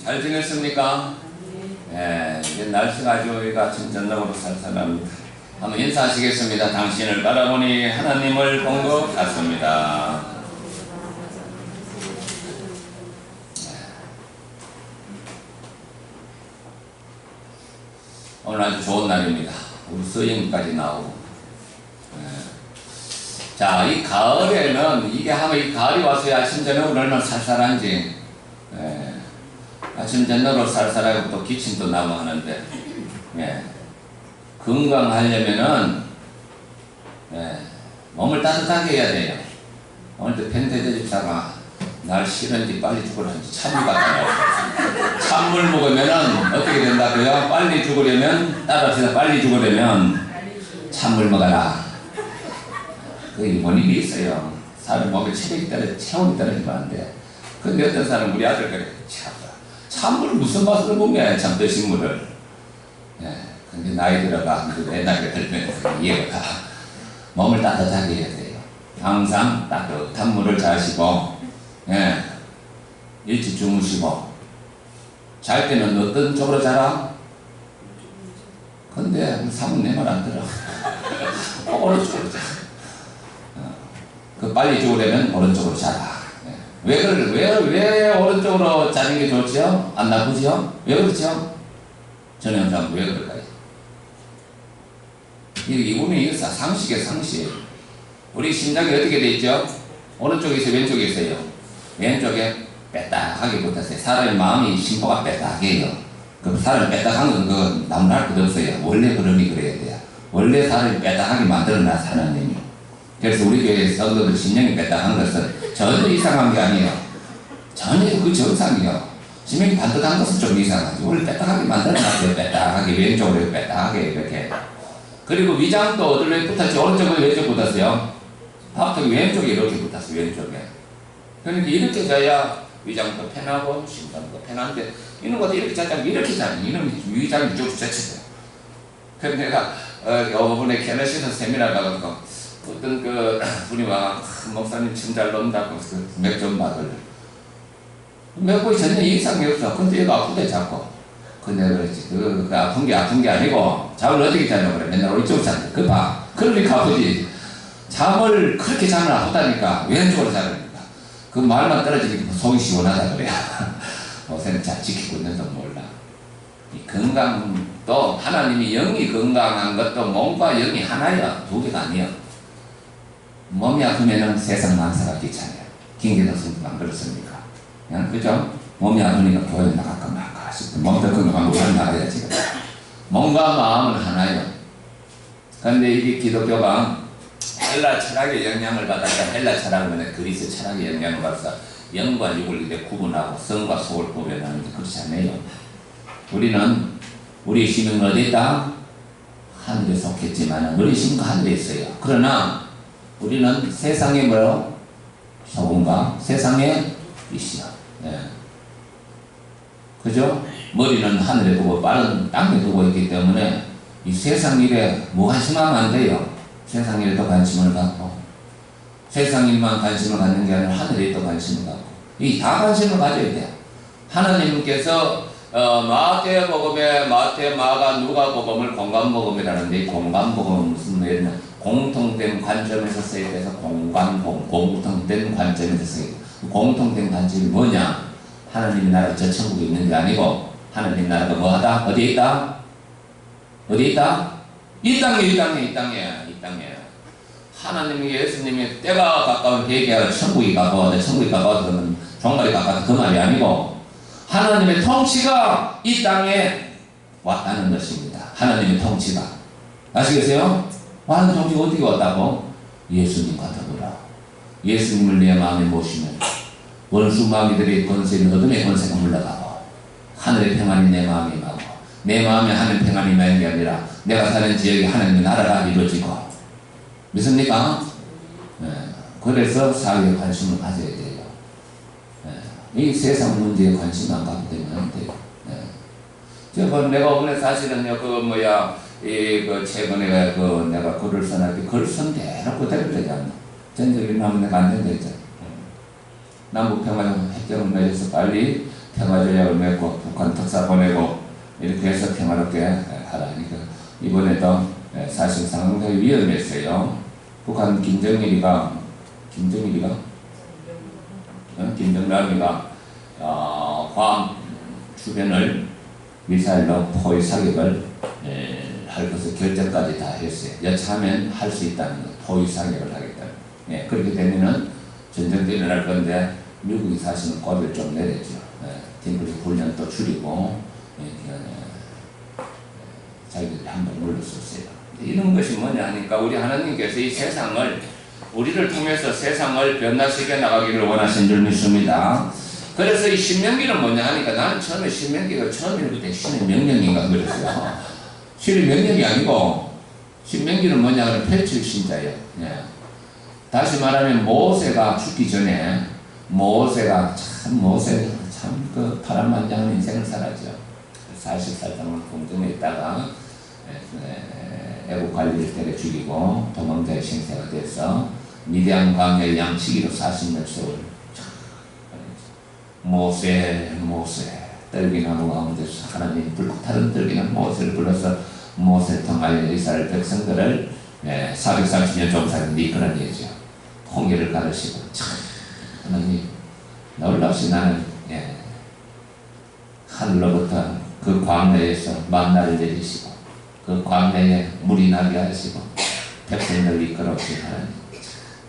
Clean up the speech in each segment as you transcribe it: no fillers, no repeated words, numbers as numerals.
잘 지냈습니까? 예, 이제 날씨가 아주 여기가 전적으로 쌀쌀합니다. 한번 인사하시겠습니다. 당신을 바라보니 하나님을 본 것 같습니다. 오늘 아주 좋은 날입니다. 우리 서영까지 나오고. 자, 이 가을에는 이게 하면 이 가을이 와서야 아침 저녁으로 얼마나 쌀쌀한지. 아침 저녁으로 쌀쌀하고 또 기침도 나고 하는데, 건강하려면은 몸을 따뜻하게 해야 돼요. 오늘도 펜테드 집사가 날 싫은지 빨리 죽으라는지 찬물 갖다 놔요. 찬물 먹으면은 어떻게 된다고요? 빨리 죽으려면, 따라서 빨리 죽으려면 찬물 먹어라. 그 원인이 있어요. 사람 몸에 체력이 체온이 떨어지면 안 돼. 근데 어떤 사람 우리 아들 그래. 찬물을 무슨 맛으로 먹냐, 참 드신 물을. 근데 나이 들어가, 옛날에 들면서 이해가 가. 몸을 따뜻하게 해야 돼요. 항상 따뜻한 물을 자시고, 일찍 주무시고, 잘 때는 어떤 쪽으로 자라? 근데 사문 내 말 안 들어. 오른쪽으로 자. 그 빨리 죽으려면 오른쪽으로 자라. 왜 오른쪽으로 자는 게 좋지요? 안 나쁘지요? 왜 그렇죠? 저는 항상 왜 그럴까요? 이분이 상식이에요, 상식. 우리 심장이 어떻게 돼 있죠? 오른쪽에 있어요, 왼쪽에 있어요? 왼쪽에 빼딱하게 붙었어요. 사람의 마음이 심포가 빼딱해요. 그 사람이 빼딱한 건 그 나무랄 것도 없어요. 원래 그러니 그래야 돼요. 원래 사람이 빼딱하게 만들어놔서 하나님이. 그래서 우리 교회 성도들 심령이 빼딱한 것은 전혀 이상한 게 아니에요. 전혀 그 정상이에요. 심령이 반듯한 것은 좀 이상하지. 원래 빼딱하게 만들어놨어요. 빼딱하게 왼쪽으로 빼딱하게 이렇게. 그리고 위장도 어디로 붙었지? 오른쪽으로 왼쪽 붙었어요. 밥통이 왼쪽에 이렇게 붙었어요. 왼쪽에. 그러니까 이렇게 자야 위장도 편하고 심장도 편한데 이런 것도 이렇게 자자면 이렇게 자면 이런 위장이 쭉 젖혀져요. 그래서 내가 이번에 캐나시에서 세미나 가서 어떤 그 분이 와 목사님 참 잘 논다고 맥주 막을 맥주에 전혀 이상이 없어. 근데 얘가 아프대 자꾸. 근데 그렇지 그 아픈 게 아니고 잠을 어떻게 자냐고 그래. 맨날 오른쪽으로 잔다. 그 봐. 그러니까 아프지. 잠을 그렇게 자면 아프다니까. 왼쪽으로 자라니까. 그 말만 떨어지니까 속이 시원하다 그래. 목사님 잘 지키고 있는지 몰라. 이 건강도 하나님이 영이 건강한 것도 몸과 영이 하나야. 두 개가 아니야. 몸이 아프면은 세상 만사가 귀찮아요. 김기덕 선생님 그렇습니까? 그죠? 몸이 아프니까 교회 나갈까 말까 싶어. 몸도 건강한 거 나가야지. 몸과 마음은 하나예요. 그런데 이게 기독교가 헬라 철학의 영향을 받았다. 헬라 철학은 그리스 철학의 영향을 받아서 영과 육을 이렇게 구분하고 성과 속을 구별하는데 그렇지 않아요. 우리는 우리 심은 어디 있다? 하늘에 속했지만 우리 심은 하늘에 있어요. 그러나 우리는 세상의 뭐요? 소금과 세상의 빛이야. 그죠? 머리는 하늘에 두고 발은 땅에 두고 있기 때문에 이 세상 일에 무관심하면 안 돼요. 세상 일에도 관심을 갖고 세상 일만 관심을 갖는 게 아니라 하늘에 또 관심을 갖고 이 다 관심을 가져야 돼요. 하나님께서 마태복음에 마가 누가복음을 공간복음이라는데 공간복음은 무슨 말이냐? 공통된 관점에서 써야 돼서 공간복음, 공통된 관점에서 써야 돼. 공통된 관점이 뭐냐? 하나님 나라 저 천국에 있는 게 아니고 하나님 나라가 뭐하다? 어디에 있다? 어디에 있다? 이 땅에. 하나님이 예수님이 때가 가까운 회개하고 천국이 가까워서 그러면 종말이 가까워서 그 말이 아니고 하나님의 통치가 이 땅에 왔다는 것입니다. 하나님의 통치가. 아시겠어요? 하나님의 통치가 어떻게 왔다고? 예수님과 더불어. 예수님을 내 마음에 모시면 원수 마귀들의 권세는 어둠의 권세가 물러가고 하늘의 평안이 내 마음에 임하고 내 마음에 하늘 평안이 임하는 게 아니라 내가 사는 지역에 하나님의 나라가 이루어지고 믿습니까? 그래서 사회에 관심을 가져야 돼요. 이 세상 문제에 관심 안 갖게 되면 안 돼요. 내가 오늘 사실은요, 그 최근에 내가 글을 써놨을 때 글 쓴 대로 그대로 되지 않나. 전쟁이 나면 내가 안 된다 했잖아. 남북평화 협정을 맺어서 빨리 평화조약을 맺고 북한 특사 보내고 이렇게 해서 평화롭게 하라니까 이번에도 사실 상당히 위험했어요. 북한 김정남이가 괌 주변을 미사일로 포위 사격을 할 것을 결정까지 다 했어요. 여차하면 할 수 있다는 거, 포위 사격을 하겠다. 그렇게 되면은 전쟁도 일어날 건데 미국이 사실은 고비를 좀 내렸죠. 팀플리 훈련도 줄이고 자기들이 한번 물러섰어요. 이런 것이 뭐냐 하니까 우리 하나님께서 이 세상을 우리를 통해서 세상을 변화시켜 나가기를 원하신 줄 믿습니다. 그래서 이 신명기는 뭐냐 하니까 나는 처음에 신명기가 처음 읽을 때 신의 명령인가 그랬어요. 신의 명령이 아니고 신명기는 뭐냐 하면 펼칠 신자예요. 다시 말하면 모세가 죽기 전에 모세가 참 그 파란만장한 인생을 살았죠. 40살 동안 궁전에 있다가 애국 관리를 때려 죽이고 도망자의 신세가 돼서 미디안 광야의 양치기로 40년 세월 모세 떨기나무 가운데서 하나님 다른 떨기나무 모세를 불러서 모세를 통하여 이스라엘 백성들을 430년 종살이를 이끌어내죠. 홍해를 가르치고 참 하나님 놀랍시 나는 하늘로부터 그 광야에서 만나를 내리시고 그 광야에 물이 나게 하시고 백성들을 이끌어오신 하나님.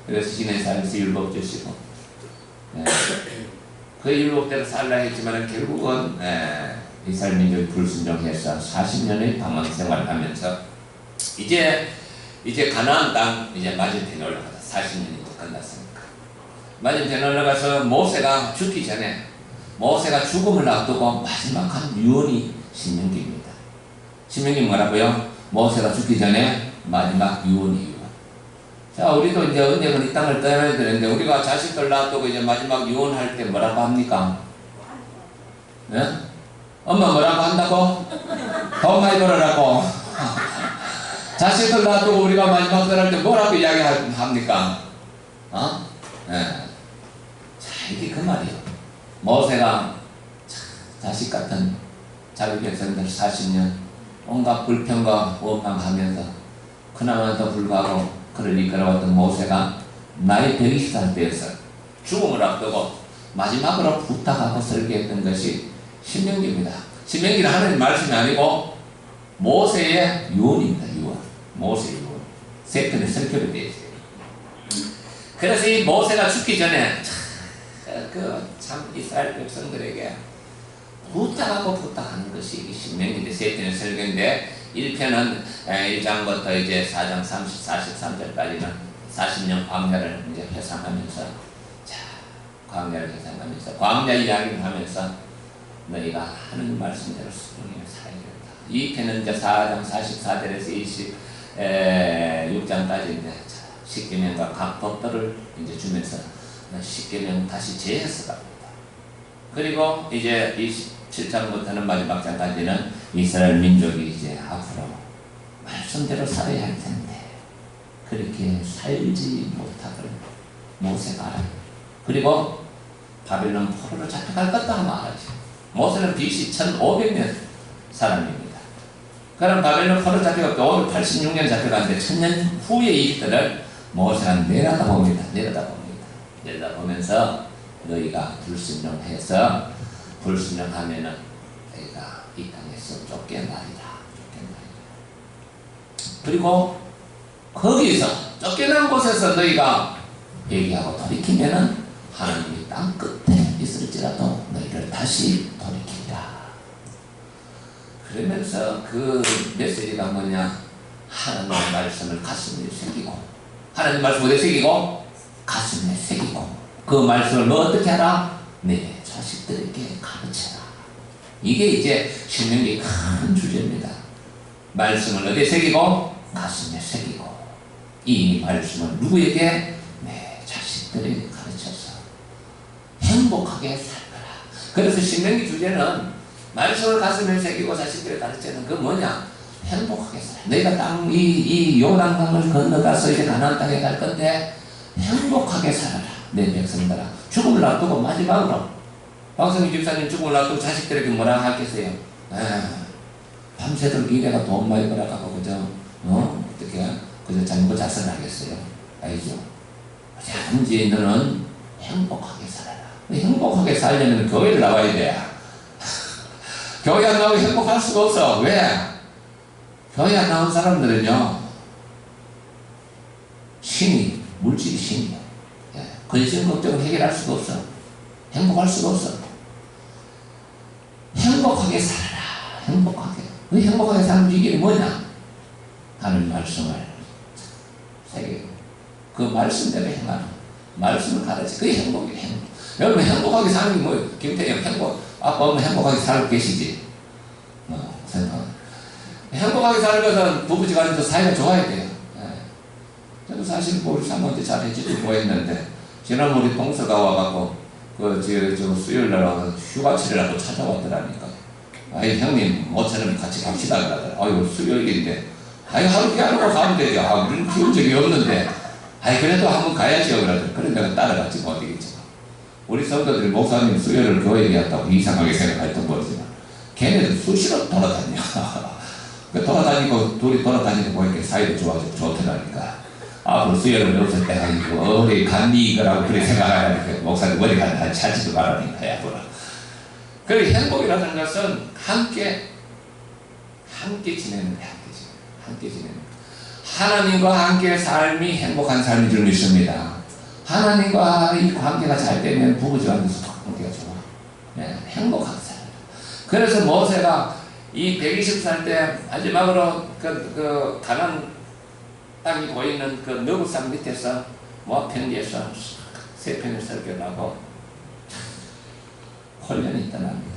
그래서 신의 삶에서 율법 주시고 그 율법대로 살라 했지만 결국은 이스라엘 민족이 불순종해서 40년의 방황 생활을 하면서 이제 가나안 땅 이제 맞은편에 올라가서 40년이 끝났으니까 맞은편에 올라가서 모세가 죽기 전에 모세가 죽음을 앞두고 마지막 한 유언이 신명기입니다. 신명기 뭐라고요? 모세가 죽기 전에 마지막 유언이에요. 자, 우리도 이제 언젠가 이 땅을 떠나야 되는데 우리가 자식들 놔두고 이제 마지막 유언할 때 뭐라고 합니까? 네? 엄마 뭐라고 한다고? 돈 많이 벌어라고. 자식들 놔두고 우리가 마지막 떠날 때 뭐라고 이야기합니까? 네. 자, 이게 그 말이에요. 모세가 자식 같은 자기 백성들 40년 온갖 불평과 원망하면서 그나마도 불구하고 그를 이끌어왔던 모세가 나이 120살 때에서 죽음을 앞두고 마지막으로 부탁하고 설계했던 것이 신명기입니다. 신명기는 하나님 말씀이 아니고 모세의 유언입니다. 유언. 모세의 유언. 세 편의 설교로 되어 있어요. 그래서 이 모세가 죽기 전에 참 이스라엘 백성들에게 부탁하는 것이 신명기인데 세 편의 설교인데 1편은 1장부터 이제 4장 43절까지는 40년 광야를 이제 회상하면서 광야를 회상하면서 광야 이야기를 하면서 너희가 하는 말씀대로 순종하며 살아야 된다. 2편은 이제 4장 44절에서 26장까지 이제 십계명과 각 법들을 이제 주면서 십계명 다시 재해석합니다. 그리고 이제 27장부터는 마지막 장까지는 이스라엘 민족이 이제 앞으로 말씀대로 살아야 할 텐데 그렇게 살지 못하걸 모세가 알아요. 그리고 바벨론 포로로 잡혀갈 것도 아마 알아죠. 모세는 BC 1500년 사람입니다. 그럼 바벨론 포로 잡혀갔고 86년 잡혀갔는데 1000년 후의 일들을 모세가 내려다봅니다. 내려다보면서 너희가 불순종하면은 너희가 이 땅에서 쫓겨나리라. 그리고 거기서 쫓겨난 곳에서 너희가 회개하고 돌이키면은 하나님이 땅 끝에 있을지라도 너희를 다시 돌이키리라. 그러면서 그 메시지가 뭐냐? 하나님의 말씀을 가슴에 새기고 하나님 말씀 어디에 새기고? 가슴에 새기고 그 말씀을 뭐 어떻게 하라? 내 자식들에게 가르쳐라. 이게 이제 신명기의 큰 주제입니다. 말씀을 어디에 새기고? 가슴에 새기고 이 말씀을 누구에게? 내 자식들에게 가르쳐서 행복하게 살거라. 그래서 신명기 주제는 말씀을 가슴에 새기고 자식들에게 가르치는 그 뭐냐? 행복하게 살아. 너희가 땅 이 요단강을 건너가서 이제 가나안 땅에 갈 건데 행복하게 살아라. 내 백성들아. 죽음을 앞두고 마지막으로 박성희 집사님 죽고 나서 자식들에게 뭐라 하겠어요? 밤새도록 이래가 돈 많이 벌어가고 그저 어떻게 그저 잘못 자살을 하겠어요? 알죠? 단지 너는 행복하게 살아라. 행복하게 살려면 교회를 나와야 돼. 교회 안 나오면 행복할 수가 없어. 왜? 교회 안 나온 사람들은요, 물질이 신이야. 근심 걱정을 해결할 수가 없어. 행복할 수가 없어. 행복하게 살아라. 행복하게. 그 행복하게 사는 비결이 뭐냐? 하는 말씀을 새기고 그 말씀대로 행하는, 말씀을 가르치. 그게 행복이에요. 행복. 여러분 행복하게 사는 게 뭐예요? 김태형 아빠 엄마 행복하게 살고 계시지? 행복하게 사는 것은 부부지간에도 사이가 좋아야 돼요. 저도 사실 우리 사모한테 잘 해주고 했는데, 지난번 우리 동서가 와갖고 저 수요일날 와서 휴가치를 하고 찾아왔더라니까. 아이 형님 모처럼 같이 갑시다 그러더라. 아이고 수요일인데 하루 피하러 가면 되죠. 우리는 키운 적이 없는데 그래도 한번 가야죠 그러더라. 그래 내가 따라갔지 뭐 어디겠지. 우리 성도들이 목사님 수요일을 교회에 갔다고 이상하게 생각했던 거지만 걔네들 수시로 돌아다녀. 돌아다니고 둘이 돌아다니고 보니까 사이도 좋아지고 좋더라니까. 앞으로 수요일은 없을 때 아니고 어디 갔니 이거라고 그렇게 생각하니까 목사님 어디 갔나 찾지도 말하니까 앞으로. 그 행복이라는 것은 함께 지내는 게 함께 지내는 하나님과 함께 삶이 행복한 삶인 줄 믿습니다. 하나님과 이 관계가 잘 되면 부부지간에서 관계가 좋아. 행복하게 살아요. 그래서 모세가 이 120살 때 마지막으로 그 가나안 땅이 보이는 그 너부산 밑에서 모압평지에서 세 편을 설교를 하고 혼련이 떠납니다.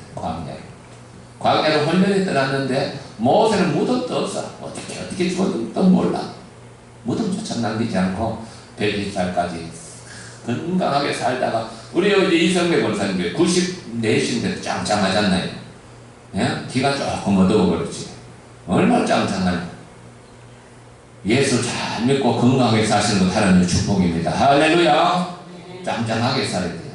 광야로 혼련이 떠났는데 모세는 무덤도 없어. 어떻게 죽었도 몰라. 무덤조차 남기지 않고 120살까지 건강하게 살다가 우리 여기 이성배 권사님 94신데 짱짱하잖아요. 기가 조금 어두워 그렇지. 얼마나 짱짱하냐. 예수 잘 믿고 건강하게 사시는 것 하나님의 축복입니다. 할렐루야. 짱짱하게 살아야 돼요.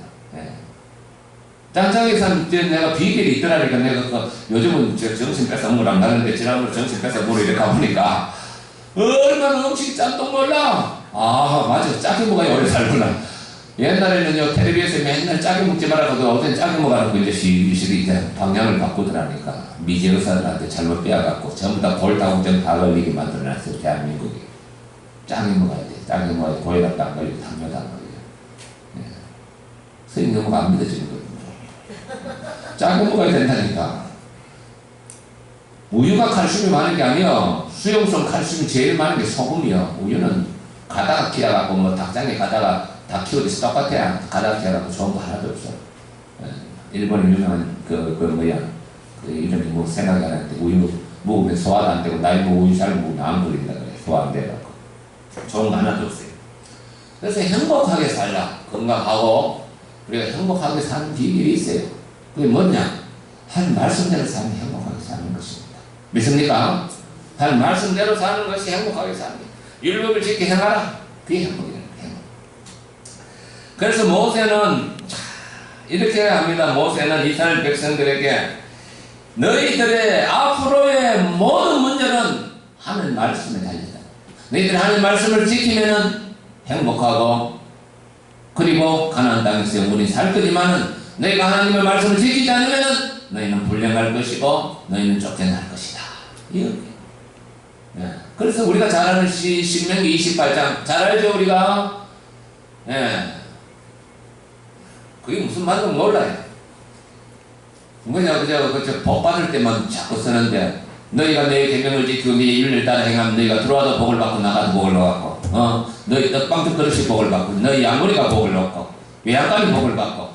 짱짱하게 사는 때 내가 비결이 있더라니까. 내가 요즘은 정신 뺏어 물안 가는데 지난번에 정신 뺏어 물을 이렇게 가보니까 얼마나 음식이 짠도 몰라. 맞아. 짜게 먹어야 오래 살구나. 옛날에는요 텔레비에서 맨날 짜게 먹지 말라고도 어떤 짜게 먹으라고 이제 시리 이제 방향을 바꾸더라니까. 미제 의사들한테 잘못 빼앗갖고 전부 다 골다공증 다 걸리게 만들어놨어요. 대한민국이. 짜게 먹어야 돼. 짜게 먹어야 고혈압도 안 걸리고 당뇨도 안 걸려. 선생님 너무 안 믿어지는 거예요. 짜게 먹어야 된다니까. 우유가 칼슘이 많은 게 아니야. 수용성 칼슘이 제일 많은 게 소금이야. 우유는 가다가 키워갖고 뭐 닭장에 가다가 다 키우듯이 똑같아. 가다가 키워갖고 좋은 거 하나도 없어. 일본에 유명한 그 이름이 뭐 생각이 안 나는데 우유 먹으면 소화도 안 되고 나이 먹고 우유 잘 먹으면 안 걸린다 그래. 소화 안 돼갖고 좋은 거 하나도 없어요. 그래서 행복하게 살라. 건강하고 우리가 행복하게 사는 비결이 있어요. 그게 뭐냐? 한 말씀대로 사는 행복하게 사는 것입니다. 믿습니까? 한 말씀대로 사는 것이 행복하게 사는 것. 율법을 지켜 행하라. 그게 행복이라는 거예요. 그래서 모세는 이렇게 합니다. 모세는 이스라엘 백성들에게 너희들의 앞으로의 모든 문제는 하나님 말씀에 달렸다. 너희들이 하나님 말씀을 지키면은 행복하고 그리고 가나안 땅에서 영원히 살 거지만은 너희가 하나님의 말씀을 지키지 않으면은 너희는 불행할 것이고 너희는 쫓겨날 것이다. 그래서 우리가 잘 아는 신명기 28장 잘 알죠 우리가? 그게 무슨 말인지 몰라요. 그저 복 받을 때만 자꾸 쓰는데 너희가 내 계명을 지키고 네 윤리를 따라 행하면 너희가 들어와도 복을 받고 나가도 복을 받고 너희 떡방도 그릇이 복을 받고 너희 아무리가 복을 얻고 외양간이 복을 받고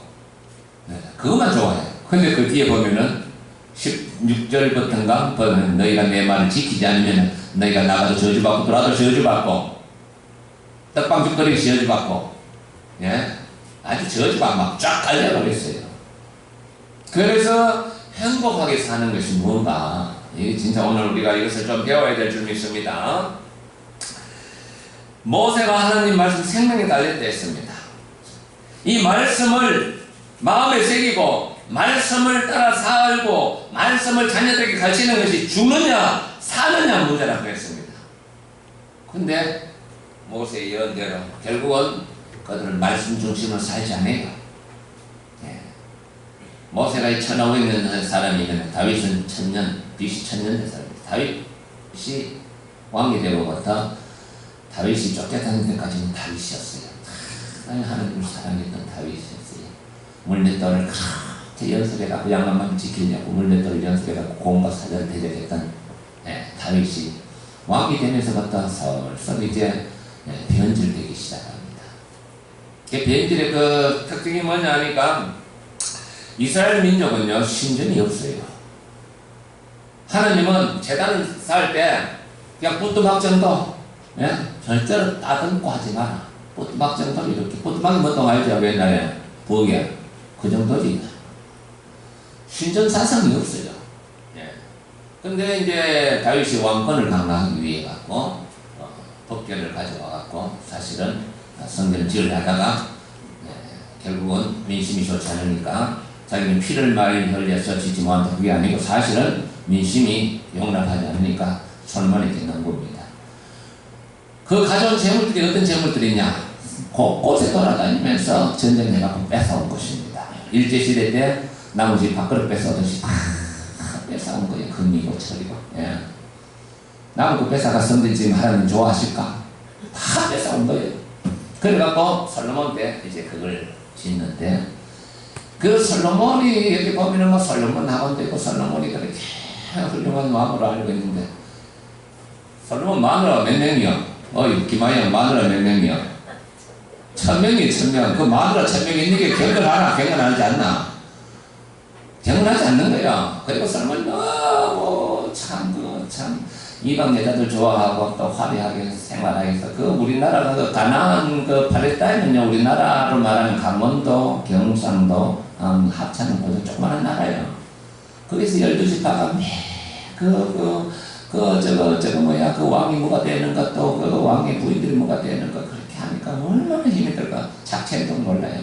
그것만 좋아해. 근데 그 뒤에 보면은 16절부터인가 너희가 내 말을 지키지 않으면 너희가 나가도 저주받고 들어와도 저주받고 떡방죽 그릇이 저주받고 아주 저주가 막 쫙 갈려버렸어요. 그래서 행복하게 사는 것이 뭔가 이게 진짜 오늘 우리가 이것을 좀 배워야 될 줄 믿습니다. 모세가 하나님 말씀 생명에 달렸다 했습니다. 이 말씀을 마음에 새기고 말씀을 따라 살고 말씀을 자녀들에게 가르치는 것이 죽느냐 사느냐 문제라고 했습니다. 근데 모세의 예언대로 결국은 그들은 말씀 중심으로 살지 않아요. 예. 모세가 1500년 사람이면 다윗은 1000년, BC 1000년 된 사람입니다. 다윗이 왕이 되고부터 다윗이 쫓겨다니는 데까지는 다윗이었어요. 하나님을 사랑했던 다윗이었어요. 물맷돌을 그렇게 연습해갖고 양만만 지키려고 물맷돌을 연습해갖고 공과 사자를 대적했던 다윗이 왕이 되면서부터 서서 이제 변질되기 시작합니다. 변질의 그 특징이 뭐냐 하니까 이스라엘 민족은요 신전이 없어요. 하나님은 제단을 쌓을 때 그냥 부뚜막 정도 절대로 따듬고 하지 마라. 부뚜막 정도 이렇게 부뚜막이 뭐또 알죠? 옛날에 부엌에 그 정도지. 신전 사상이 없어요. 근데 이제 다윗이 왕권을 강화하기 위해 갖고 법궤를 가져와 갖고 사실은 성전을 지으려다가 결국은 민심이 좋지 않으니까 자기는 피를 많이 흘려서 짓지 못한다. 그게 아니고 사실은 민심이 용납하지 않으니까 솔로몬에게 넣은 겁니다. 그 가져온 재물들이 어떤 재물들이냐? 곳곳에 돌아다니면서 전쟁해갖고 뺏어온 것입니다. 일제시대 때 나머지 밥그릇 뺏어오듯이 다 뺏어온 거예요. 금이고 철이고. 남은 거 뺏어가 성전 지금 하나님 좋아하실까? 다 뺏어온 거예요. 그래갖고 솔로몬 때 이제 그걸 짓는데 그 솔로몬이 이렇게 보면은 뭐 솔로몬 학원도 있고 솔로몬이 그렇게 훌륭한 마음으로 알고 있는데 솔로몬 마누라 몇 명이요? 김하영 마누라 몇 명이요? 1000명이 1000명. 그 마누라 1000명이 있는 게 경건하나? 경건하지 않나? 경건하지 않는 거야. 그리고 솔로몬이 너무 참 이방 여자들 좋아하고 또 화려하게 생활하기 위해서 그 우리나라 그 가나안 그 팔레스타인은요 우리나라로 말하면 강원도, 경상도, 합천은 모두 조그마한 나라예요. 거기서 12지파가 그 왕이 뭐가 되는 것도 그 왕의 부인들이 뭐가 되는 것 그렇게 하니까 얼마나 힘이 들까 자체도 몰라요.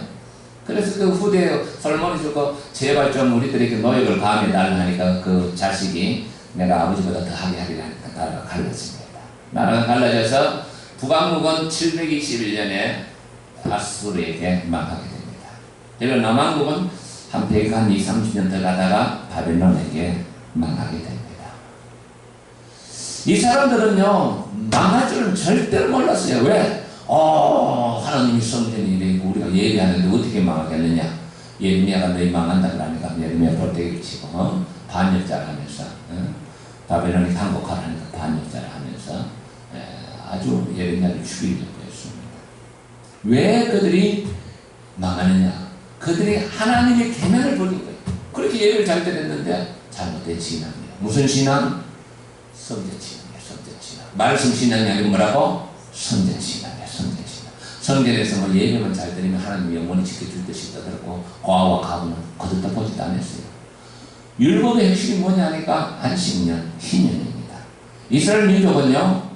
그래서 그 후대 솔로몬이 주고 제발 좀 우리들에게 노역을 가하며 달라 하니까 그 자식이 내가 아버지보다 더 하게 하리라 하니까 나라가 갈라집니다. 나라가 갈라져서 북왕국은 721년에 아수르에게 망하게 됩니다. 그리고 남왕국은 한 120-30년 더 가다가 바벨론에게 망하게 됩니다. 이 사람들은요 망할 줄은 절대로 몰랐어요. 왜? 하나님이 성전이 이래고 우리가 예배하는데 어떻게 망하겠느냐. 예레미야가 너희 망한다 그러니까 예레미야 볼때기를 치고 반역자를 하면서 바벨론이 강국하라니까 반역자를 하면서 아주 예레미야를 죽이려고 했습니다. 왜 그들이 망하느냐? 그들이 하나님의 계명을 버린 거예요. 그렇게 예배를 잘 드렸는데 잘못된 신앙이에요. 무슨 신앙? 성전 신앙이에요. 성전 신앙. 말씀 신앙이 아니고 뭐라고? 성전 신앙이에요. 성전 신앙. 성전에서 뭐 예배만 잘 드리면 하나님 영원히 지켜줄 듯이 떠들고 고아와 가부는 거듭다 보지도 않았어요. 율법의 핵심이 뭐냐 하니까 안식년, 희년입니다. 이스라엘 민족은요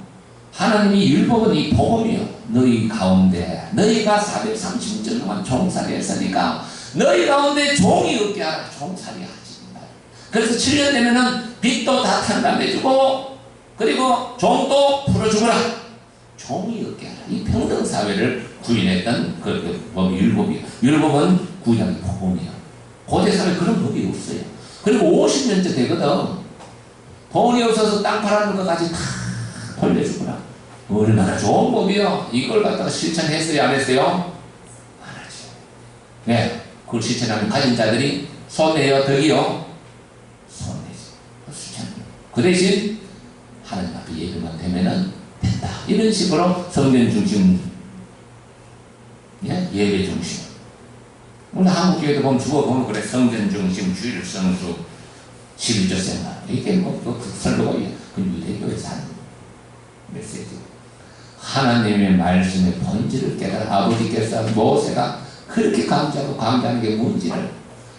하나님이 율법은 이 복음이요 너희 가운데 너희가 430년 동안 종살이 했으니까 너희 가운데 종이 없게 하라. 종살이 하지 말. 그래서 7년 되면은 빚도 다 탕감해주고 그리고 종도 풀어주거라. 종이 없게 하라. 이 평등사회를 구인했던 그 법이 율법이에요. 율법은 구약의 복음이에요. 고대사회 그런 법이 없어요. 그리고 50년째 되거든. 돈이 없어서 땅 팔아는 것까지 다 돌려주거라. 얼마나 좋은 법이요. 이걸 갖다가 실천했어요? 안 했어요? 안 하죠. 네. 그걸 실천하면 가진 자들이 손해요? 덕이요? 손해지. 실천해요. 그 대신 하나님 앞에 예배만 되면은 된다. 이런 식으로 성전 중심, 예배 중심. 오늘 한국 교회도 보면 죽어보면 그래. 성전 중심, 주일 성수, 11조 생활. 이게 뭐, 설교가 그 유대교에서 하는 메시지. 하나님의 말씀의 본질을 깨달아 아버지께서 모세가 그렇게 강조하는 게 뭔지를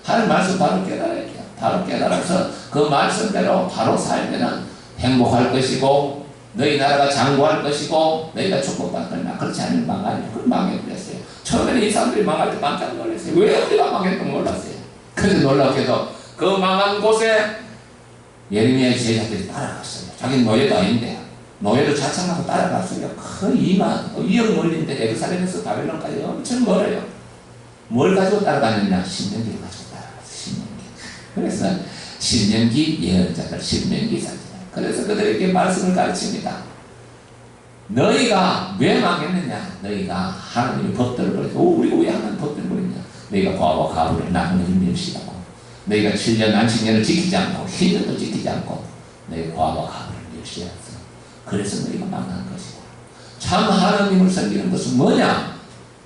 하나님 말씀 바로 깨달아야 돼요. 바로 깨달아서 그 말씀대로 바로 살면은 행복할 것이고 너희 나라가 장구할 것이고 너희가 축복받을 거나 그렇지 않으면 망하냐. 그걸 망해버렸어요. 처음에는 이 사람들이 망할 때 깜짝 놀랐어요. 왜 우리가 망했던 몰랐어요. 근데 놀랍게도 그 망한 곳에 예레미야의 제자들이 따라갔어요. 자기는 노예도 아닌데 노예도 자청하고 따라갔어요. 그 2억 멀리인데 예루살렘에서 바벨론까지 엄청 멀어요. 뭘 가지고 따라갔느냐? 신명기를 가지고 따라갔어요. 신명기. 그래서 신명기 예언자들, 신명기 사자. 그래서 그들에게 말씀을 가르칩니다. 너희가 왜 망했느냐? 너희가 하나님의 법들을 버렸어. 우리가 왜 하나님의 법들을 버렸냐? 너희가 과와 가부를 나누는 멸시하고, 너희가 7년 안식년을 지키지 않고 희년도 지키지 않고 너희 과와 가부를 멸시했어. 그래서 너희가 망한 것이다. 참 하나님을 섬기는 것은 뭐냐?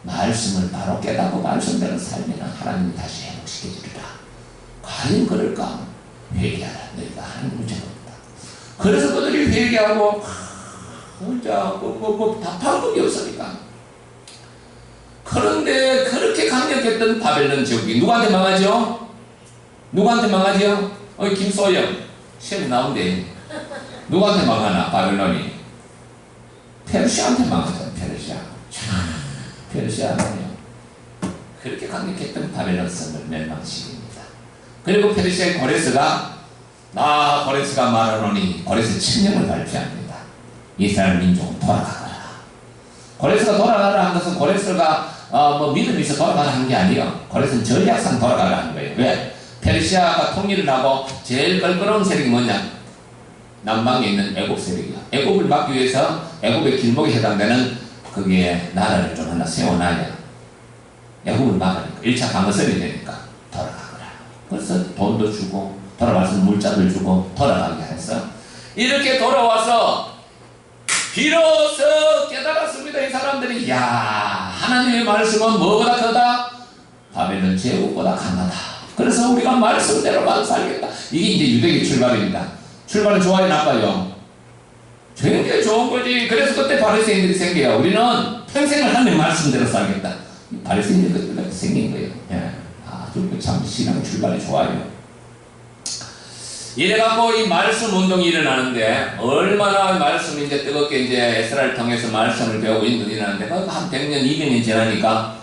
말씀을 바로 깨닫고 말씀대로 살면 하나님이 다시 회복시켜주리라. 과연 그럴까? 회개하라. 너희가 하나님을 죄롭다. 그래서 그들이 회개하고 진짜 다 방법이 없으니까. 그런데 그렇게 강력했던 바벨론 제국이 누구한테 망하죠? 누구한테 망하죠? 김소영 시험이 나온대. 누구한테 망하나? 바벨론이 페르시아한테 망하죠. 페르시아는요 그렇게 강력했던 바벨론 성을 멸망시킵니다. 그리고 페르시아의 고레스가 말하노니 고레스 칙령을 발표합니다. 이스라엘 민족은 돌아가거라. 고레스가 돌아가라 한 것은 고레스가 믿음이 있어 돌아가라 한 게 아니에요. 고레스는 전략상 돌아가라 한 거예요. 왜? 페르시아가 통일을 하고 제일 껄끄러운 세력이 뭐냐? 남방에 있는 애굽 세력이야. 애굽을 막기 위해서 애굽의 길목에 해당되는 거기에 나라를 좀 하나 세워놔야 애굽을 막으니까 1차 방어선이 되니까 돌아가거라. 그래서 돈도 주고 돌아와서 물자를 주고 돌아가게 해서 이렇게 돌아와서 비로소 깨달았습니다. 이 사람들이 야 하나님의 말씀은 뭐보다 크다? 바벨론 제국보다 강하다. 그래서 우리가 말씀대로만 살겠다. 이게 이제 유대의 출발입니다. 출발은 좋아요 나빠요? 굉장히 좋은 거지. 그래서 그때 바리새인들이 생겨요. 우리는 평생을 하나님 말씀대로 살겠다. 바리새인들이 그때 생긴 거예요. 예. 아주 참 신앙 출발이 좋아요. 이래갖고 이 말씀 운동이 일어나는데 얼마나 말씀이 이제 뜨겁게 이제 에스라를 통해서 말씀을 배우고 일어나는데 한 100년, 200년 지나니까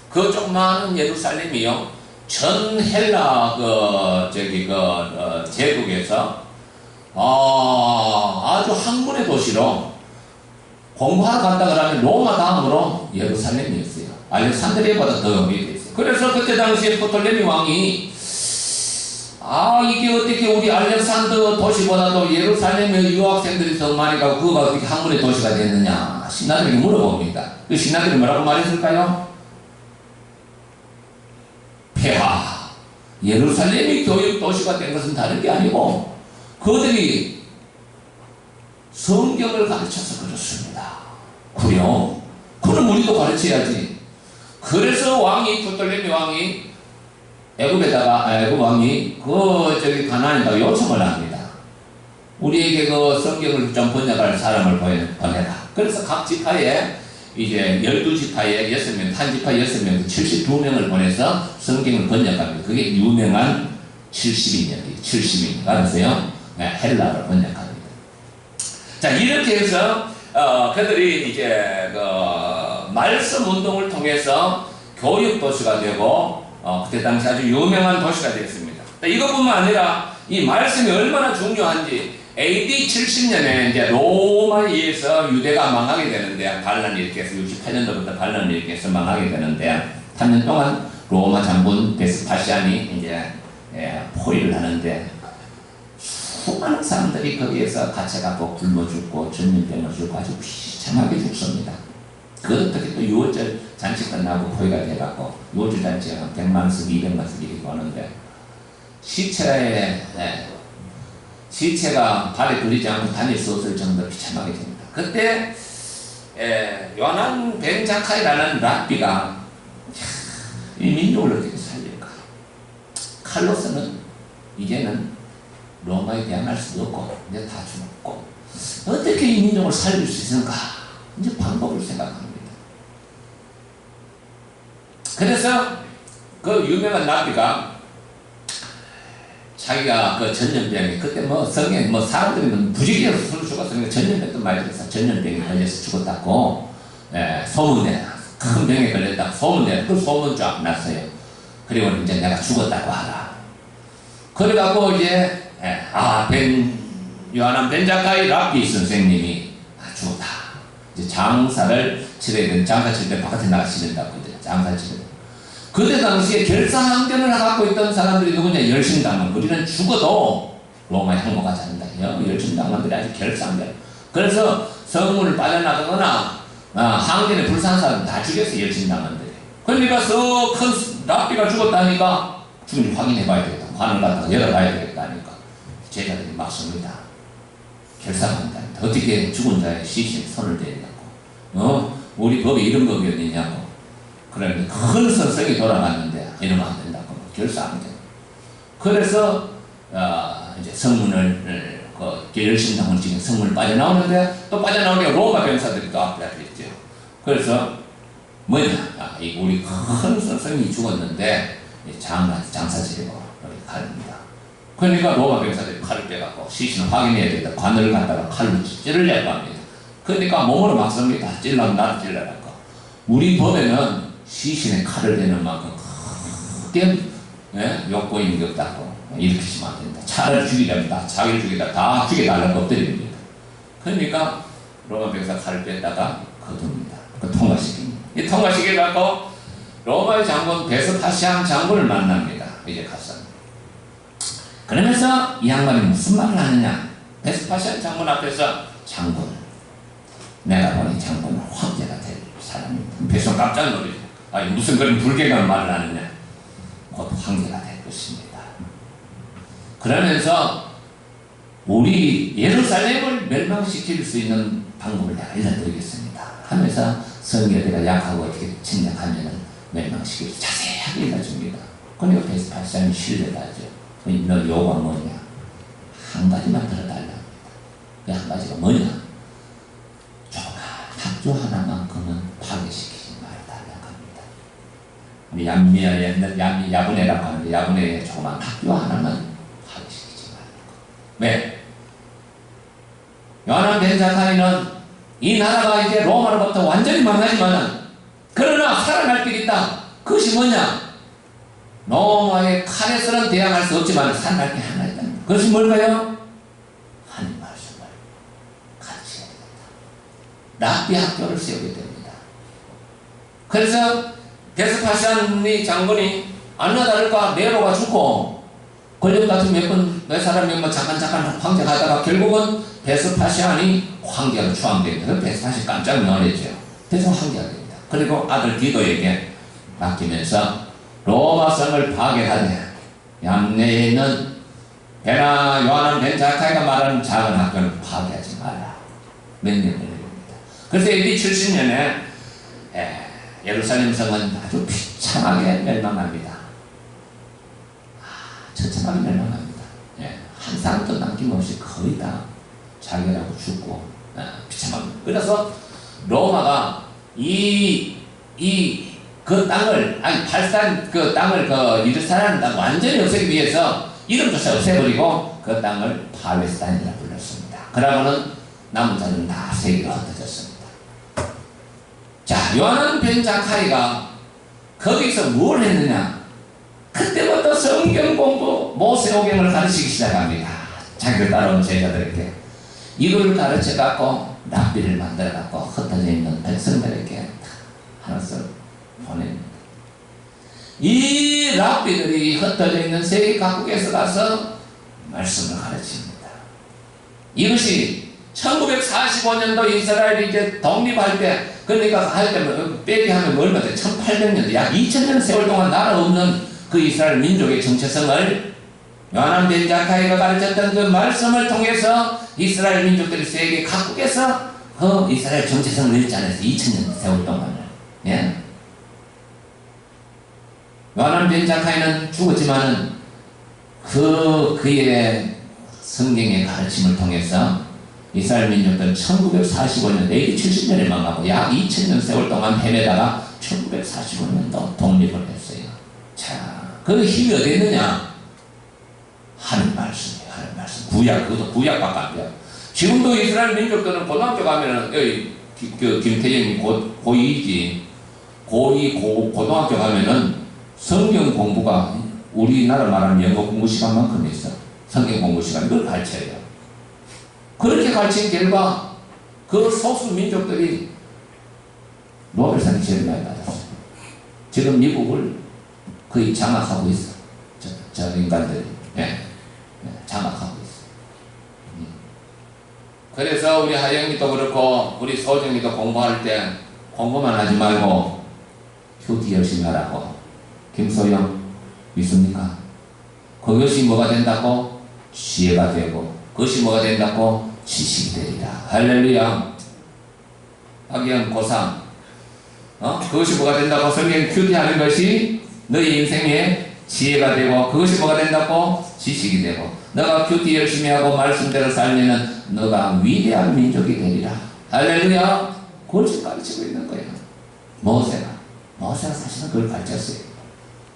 그 조그마한 예루살렘이요 전 헬라 제국에서 아주 학문의 도시로 공부하러 간다 그러면 로마 다음으로 예루살렘이었어요. 알렉산드리아보다 더 위에 있어요. 그래서 그때 당시에 프톨레미 왕이 이게 어떻게 우리 알렉산더 도시보다도 예루살렘의 유학생들이 더 많이 가고 그거가 어떻게 학문의 도시가 됐느냐 신하들에게 물어봅니다. 그 신하들이 뭐라고 말했을까요? 폐하 예루살렘이 교육 도시가 된 것은 다른 게 아니고 그들이 성경을 가르쳐서 그렇습니다. 그래요? 그럼 우리도 가르쳐야지. 그래서 프톨레미 왕이 애굽 왕이 가나안에다가 요청을 합니다. 우리에게 그 성경을 좀 번역할 사람을 보내라. 그래서 각 지파에 이제 12지파에 6명, 한 지파 6명, 72명을 보내서 성경을 번역합니다. 그게 유명한 70인역이에요. 70인. 알았어요? 헬라어로 번역합니다. 자, 이렇게 해서 그들이 이제 말씀 운동을 통해서 교육 도시가 되고 그때 당시 아주 유명한 도시가 되었습니다. 이것뿐만 아니라 이 말씀이 얼마나 중요한지 AD 70년에 이제 로마에 의해서 유대가 망하게 되는데 반란이 이렇게 해서 68년도부터 반란이 이렇게 해서 망하게 되는데 3년 동안 로마 장군 베스파시안이 이제 포위를 하는데 수많은 사람들이 거기에서 갇혀갖고 굶어 죽고 전염병을 죽고 아주 비참하게 죽습니다. 그 어떻게 또 6월절 잔치 끝나고 포위가 돼갖고 6월절 잔치가 100만씩 200만씩 이렇게 오는데 시체가 발에 걸리지 않고 다닐 수 없을 정도로 비참하게 됩니다. 그때 요한 벤 자카이라는 랍비가 이 민족을 어떻게 살릴까? 칼로스는 이제는 로마에 대항할 수도 없고 이제 다 죽었고 어떻게 이 민족을 살릴 수 있을까? 이제 방법을 생각합니다. 그래서 그 유명한 랍비가 자기가 그 전염병이 그때 성에 사람들이 무지개로 술 죽었으니까 전염병도 많이 들어서 전염병이 걸려서 죽었다고 소문내 큰 병에 걸렸다 소문내 그 소문 쫙 났어요. 그리고 이제 내가 죽었다고 하라. 그래갖고 이제 요하난 벤 자카이 랍비 선생님이 죽었다. 이제 장사를 치러야 되는, 장사 칠 때 바깥에 나가시는다고 이제 장사 치러. 그때 당시에 결사항전을 갖고 있던 사람들이 누구냐? 열심당원. 우리는 죽어도 로마에 항복하지 않는다. 열심당원들이 아주 결사항전. 그래서 성문을 빠져나가거나 항전에 불사한 사람 다 죽였어, 열심당원들이. 그러니까 큰 랍비가 죽었다니까 죽은지 확인해봐야 되겠다. 관을 갖다가 열어봐야 되겠다니까 제자들이 맞습니다. 결사한다. 어떻게 죽은 자의 시신에 손을 대냐고. 우리 법에 이런 법이 어디냐고. 그러면 큰 선생이 돌아갔는데 이러면 안 된다고. 결사하면 돼. 그래서 이제 성문을 열심당원 지금 성문을 빠져나오는데 또 빠져나오니까 로마 병사들이 또 앞에 있죠. 그래서 뭐냐? 우리 큰 선생이 죽었는데 장사 지내고 칼입니다. 그러니까 로마 병사들이 칼을 빼갖고 시신을 확인해야 된다. 관을 갖다가 칼로 찌르려고 합니다. 그러니까 몸으로 막 씁니다. 찔러면 나를 찔러라고. 우리 법에는 시신에 칼을 대는 만큼 크게 욕보이는 게 없다고. 이렇게 치면 안 된다. 차를 죽이려면 자기를 죽이다 다 죽여달라고 엎드립니다. 그러니까 로마 병사 칼을 뺐다가 거둡니다. 통과시킵니다. 이 통과시켜갖고 로마의 장군 베스파시안 장군을 만납니다. 이제 가서. 그러면서 이 양반이 무슨 말을 하느냐? 베스파시안 장군 앞에서 장군, 내가 보니 장군은 황제가 될 사람입니다. 베스는 깜짝 놀라죠. 무슨 그런 불개가 말을 하느냐? 곧 황제가 될 것입니다. 그러면서 우리 예루살렘을 멸망시킬 수 있는 방법을 내가 알려드리겠습니다 하면서 성경대가 약하고 어떻게 침략하면 멸망시키고 자세하게 일러줍니다. 그러니까 베스파시안이 신뢰하죠. 너 요구가 뭐냐? 한 가지만 들어달랍니다. 그 한 가지가 뭐냐? 조그만 학교 하나만큼은 파괴시키지 말달라고 합니다. 야분회라고 하는데 야분회에 조그만 학교 하나만 파괴시키지 말라고. 왜? 요하난 벤 자카이는 이 나라가 이제 로마로부터 완전히 망하지만은 그러나 살아날 길이 있다. 그것이 뭐냐? 로마의 칼에서는 대항할 수 없지만 살아날 게 하나 있다. 그것이 뭘까요? 하나님 말씀을 가르쳐야 됩니다. 랍비 학교를 세우게 됩니다. 그래서 베스파시안 장군이 아니나 다를까 네로가 죽고 권력 같은 몇 사람이 잠깐 황제가 하다가 결국은 베스파시안이 황제로 추앙됩니다. 베스파시안 깜짝 놀랐죠. 그래서 황제가 됩니다. 그리고 아들 디도에게 맡기면서 로마 성을 파괴하되 얌내에 있는 요하난 벤 자카이가 말하는 작은 학교를 파괴하지 마라. 몇 년 걸립니다. 그래서 AD 70년에 예루살렘 성은 아주 비참하게 멸망합니다. 처참하게 멸망합니다. 한 사람도 남김없이 거의 다 자결하고 죽고 비참합니다. 그래서 로마가 그 땅을, 팔산 그 땅을, 예루살렘 땅 완전히 없애기 위해서 이름조차 없애버리고 그 땅을 팔레스타인이라 불렀습니다. 그러고는 남은 자는 다 세계로 흩어졌습니다. 자, 요하난 벤 자카이가 거기서 뭘 했느냐? 그때부터 성경 공부, 모세오경을 가르치기 시작합니다. 자기를 따라온 제자들에게. 이걸 가르쳐갖고 랍비를 만들어갖고 흩어져 있는 백성들에게 하나씩 보냅니다. 이 랍비들이 흩어져 있는 세계 각국에서 가서 말씀을 가르칩니다. 이것이 1945년도 이스라엘이 이제 독립할 때, 그러니까 할 때 빼기 하면 얼마 돼? 1800년도, 약 2000년 세월 동안 나라 없는 그 이스라엘 민족의 정체성을 요하난 벤 자카이가 가르쳤던 그 말씀을 통해서 이스라엘 민족들이 세계 각국에서 그 이스라엘 정체성을 잃지 않았어요. 2000년 세월 동안을. 예? 요하난 벤 자카이는 죽었지만은 그의 성경의 가르침을 통해서 이스라엘 민족들은 1945년, AD 70년에 망하고 약 2000년 세월 동안 헤매다가 1945년도 독립을 했어요. 자, 그 힘이 어디 있느냐? 하는 말씀이에요. 하는 말씀. 구약, 그것도 구약밖에 안 돼요. 지금도 이스라엘 민족들은 고등학교 가면은, 김태형이 고2이지. 고등학교 가면은 성경 공부가 우리나라 말하는 영어 공부 시간만큼 있어. 성경 공부 시간 이걸 가르쳐요. 그렇게 가르친 결과 그 소수 민족들이 노벨상이 제일 많이 받았어요. 지금 미국을 거의 장악하고 있어. 저 인간들이. 예. 장악하고 있어. 그래서 우리 하영이도 그렇고 우리 소정이도 공부할 때 공부만 하지 말고 큐티 열심히 하라고. 김소영 믿습니까? 그것이 뭐가 된다고? 지혜가 되고 그것이 뭐가 된다고? 지식이 되리라. 할렐루야. 박기영 고3 그것이 뭐가 된다고? 성경 큐티 하는 것이 너희 인생에 지혜가 되고 그것이 뭐가 된다고? 지식이 되고 너가 큐티 열심히 하고 말씀대로 살면은 너가 위대한 민족이 되리라. 할렐루야. 그걸 지금 가르치고 있는 거예요. 모세가 사실은 그걸 가르쳤어요.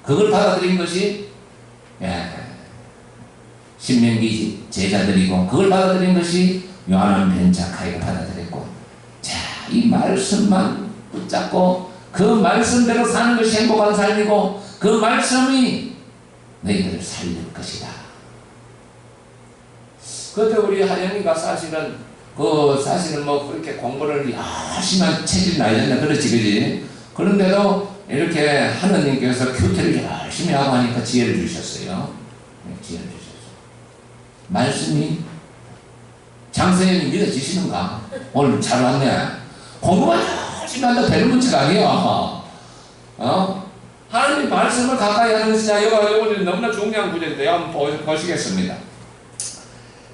그걸 받아들인 것이 신명기 제자들이고 그걸 받아들인 것이 요한은 벤자카이가 받아들였고 자, 이 말씀만 붙잡고 그 말씀대로 사는 것이 행복한 삶이고 그 말씀이 너희들을 살릴 것이다. 그때 우리 하영이가 사실은 뭐 그렇게 공부를 열심히 한 체질이 아니잖아. 그렇지, 그지? 그런데도 이렇게 하느님께서 큐티를 열심히 하고 하니까 지혜를 주셨어요. 지혜를 주셨어요. 말씀이 장선생님 믿어지시는가? 오늘 잘 왔네. 공부만 열심히 한다 되는 문제가 아니야. 하나님 말씀을 가까이 하는 것이냐. 이거 너무나 중요한 구절인데 한번 보시겠습니다.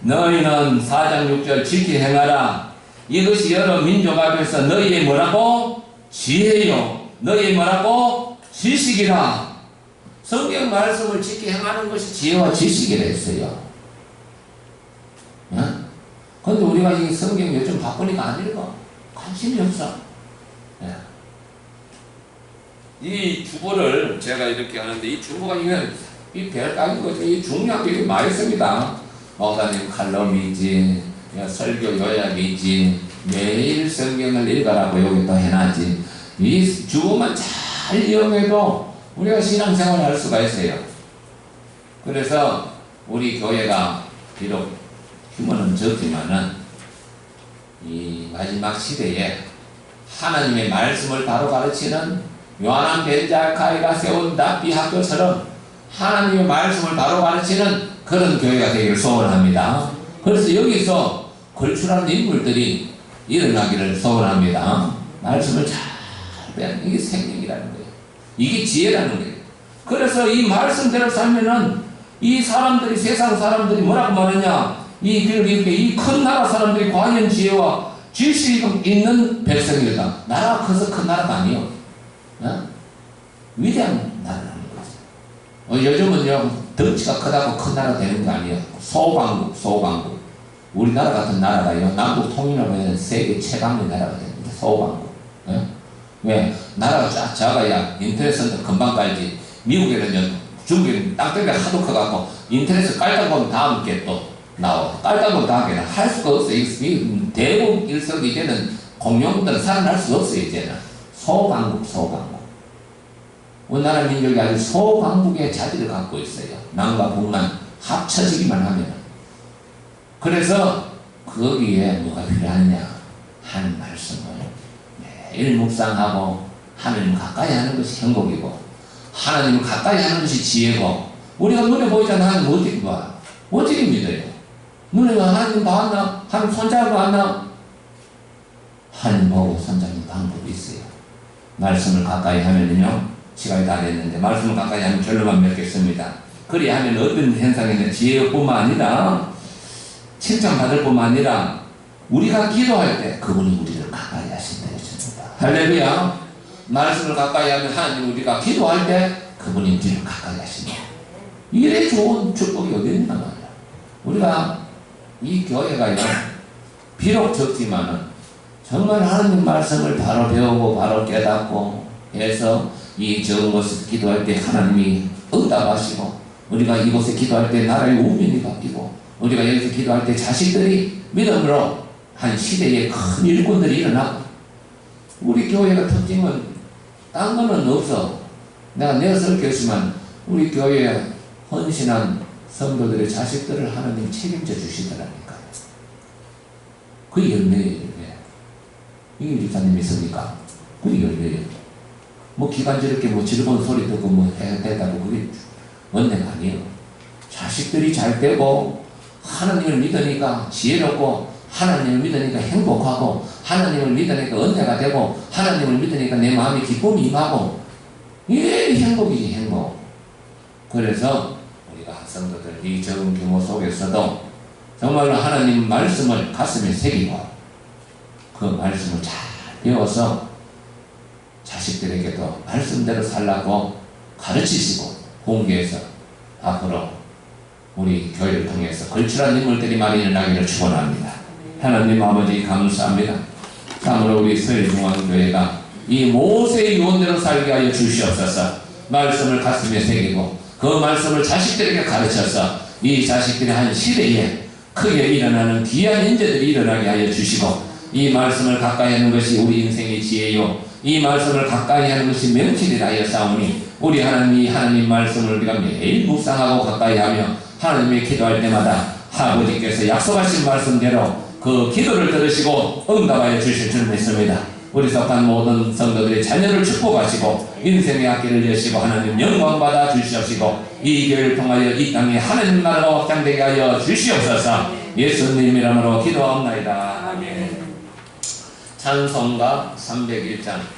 너희는 4장 6절 지키 행하라. 이것이 여러 민족 앞에서 너희의 뭐라고? 지혜요. 너희의 뭐라고? 지식이라. 성경 말씀을 지키 행하는 것이 지혜와 지식이라 했어요. 그런데 우리가 이 성경 요즘 바꾸니까 안 읽어. 관심이 없어. 이 주보를 제가 이렇게 하는데 이 주보가 이 별따인 거죠. 이 중요한 게 많이 있습니다. 목사님 칼럼이 있지, 설교 요약이 있지, 매일 성경을 읽으라고 여기 또 해놨지. 이 주보만 잘 이용해도 우리가 신앙생활을 할 수가 있어요. 그래서 우리 교회가 비록 규모는 적지만은 이 마지막 시대에 하나님의 말씀을 바로 가르치는 요한 벤자카이가 세운 납비 학교처럼 하나님의 말씀을 바로 가르치는 그런 교회가 되기를 소원합니다. 그래서 여기서 걸출하는 인물들이 일어나기를 소원합니다. 말씀을 잘 배우는 이게 생명이라는 거예요. 이게 지혜라는 거예요. 그래서 이 말씀대로 살면은 이 사람들이 세상 사람들이 뭐라고 말하냐? 이 큰 나라 사람들이 과연 지혜와 지식이 있는 백성이다. 나라가 커서 큰 나라가 아니요. 위대한 나라라는 거죠. 요즘은요 덩치가 크다고 큰 나라 되는 거 아니에요. 소강국. 우리나라 같은 나라가요 남북 통일하면 세계 최강의 나라가 됩니다. 소강국. 왜? 나라가 쫙 작아야 인터넷은 금방 깔지. 미국에는 중국에는 땅덩이가 하도 커갖고 인터넷을 깔다 보면 다음 게 또 나와. 깔다 보면 다음 게는 할 수가 없어요. 대북 일석 이제는 공룡들은 살아날 수가 없어요. 이제는 소강국. 우리나라 민족이 아주 소강국의 자질을 갖고 있어요. 남과 북만 합쳐지기만 하면. 그래서 거기에 뭐가 필요하냐? 하는 말씀을 매일 묵상하고 하나님 가까이 하는 것이 행복이고 하나님을 가까이 하는 것이 지혜고 우리가 눈에 보이잖아. 하나님 어떻게 봐? 어떻게 믿어요? 눈에 하나님 봤나? 하나님 손잡고 봤나? 하나님 보고 손잡는 방법이 있어요. 말씀을 가까이 하면요 시간이 다 됐는데 말씀을 가까이 하면 결론만 맺겠습니다. 그리하면 어떤 현상이냐 지혜뿐만 아니라 칭찬받을 뿐만 아니라 우리가 기도할 때 그분이 우리를 가까이 하신다 했습니다. 할렐루야. 말씀을 가까이 하면 하나님 우리가 기도할 때 그분이 우리를 가까이 하신다. 이래 좋은 축복이 어디 있나 말이야. 우리가 이 교회가요 비록 적지만은 정말 하나님 말씀을 바로 배우고 바로 깨닫고 해서 이 적은 곳에서 기도할 때 하나님이 응답하시고 우리가 이곳에 기도할 때 나라의 운명이 바뀌고 우리가 여기서 기도할 때 자식들이 믿음으로 한 시대에 큰 일꾼들이 일어나고 우리 교회가 특징은 딴 거는 없어. 내가 내어설 교수만 우리 교회에 헌신한 성도들의 자식들을 하나님 책임져 주시더라니까요. 그게 열매예요, 열매. 이게 집사님이 있습니까? 그게 열매예요. 뭐 기관지럽게 뭐 즐거운 소리 듣고 뭐 해대다고 그게 은혜가 아니에요. 자식들이 잘 되고 하나님을 믿으니까 지혜롭고 하나님을 믿으니까 행복하고 하나님을 믿으니까 은혜가 되고 하나님을 믿으니까 내 마음에 기쁨이 임하고 이게 행복이지 행복. 그래서 우리가 성도들 이 적은 규모 속에서도 정말로 하나님 말씀을 가슴에 새기고 그 말씀을 잘 배워서 자식들에게도 말씀대로 살라고 가르치시고 공개해서 앞으로 우리 교회를 통해서 걸출한 인물들이 많이 일어나기를 축원합니다. 하나님 아버지 감사합니다. 참으로 우리 서울중앙교회가 이 모세의 유언대로 살게 하여 주시옵소서. 말씀을 가슴에 새기고 그 말씀을 자식들에게 가르쳐서 이 자식들이 한 시대에 크게 일어나는 귀한 인재들이 일어나게 하여 주시고 이 말씀을 가까이 하는 것이 우리 인생의 지혜요 이 말씀을 가까이 하는 것이 명철이라 하여 싸우니 우리 하나님 말씀을 우리가 매일 묵상하고 가까이 하며 하나님의 기도할 때마다 아버지께서 약속하신 말씀대로 그 기도를 들으시고 응답하여 주실 줄 믿습니다. 우리 속한 모든 성도들의 자녀를 축복하시고 인생의 앞길을 여시고 하나님 영광받아 주시옵시고 이 교회를 통하여 이 땅에 하나님 나라가 확장되게 하여 주시옵소서. 예수님 이름으로 기도하옵나이다. 아멘. 찬송가 301장